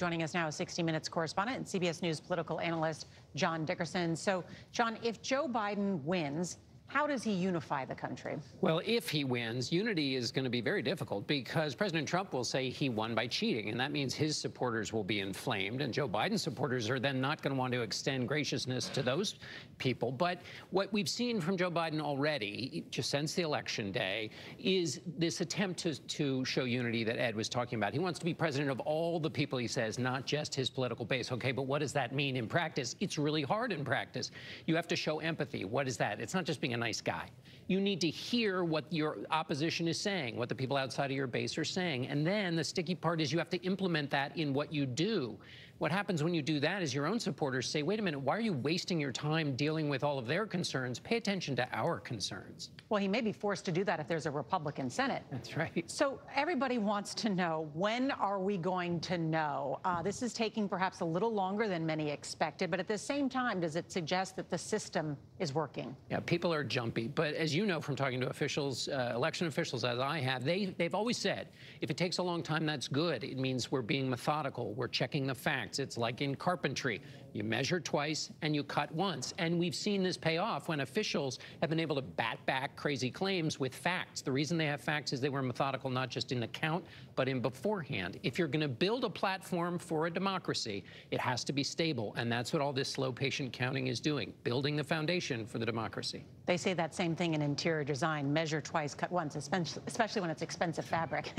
Joining us now is 60 Minutes correspondent and CBS News political analyst John Dickerson. So, John, if Joe Biden wins, how does he unify the country? Well, if he wins, unity is going to be very difficult because President Trump will say he won by cheating, and that means his supporters will be inflamed, and Joe Biden's supporters are then not going to want to extend graciousness to those people. But what we've seen from Joe Biden already, just since the election day, is this attempt to show unity that Ed was talking about. He wants to be president of all the people, he says, not just his political base. Okay, but what does that mean in practice? It's really hard in practice. You have to show empathy. What is that? It's not just being a nice guy. You need to hear what your opposition is saying, what the people outside of your base are saying. And then the sticky part is you have to implement that in what you do. What happens when you do that is your own supporters say, wait a minute, why are you wasting your time dealing with all of their concerns? Pay attention to our concerns. Well, he may be forced to do that if there's a Republican Senate. That's right. So everybody wants to know, when are we going to know? This is taking perhaps a little longer than many expected, but at the same time, does it suggest that the system is working? Yeah, people are jumpy. But as you know from talking to officials, election officials, as I have, they've always said, if it takes a long time, that's good. It means we're being methodical. We're checking the facts. It's like in carpentry. You measure twice and you cut once. And we've seen this pay off when officials have been able to bat back crazy claims with facts. The reason they have facts is they were methodical, not just in the count, but in beforehand. If you're going to build a platform for a democracy, it has to be stable. And that's what all this slow, patient counting is doing, building the foundation for the democracy. They say that same thing in interior design, measure twice, cut once, especially when it's expensive fabric.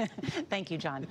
Thank you, John.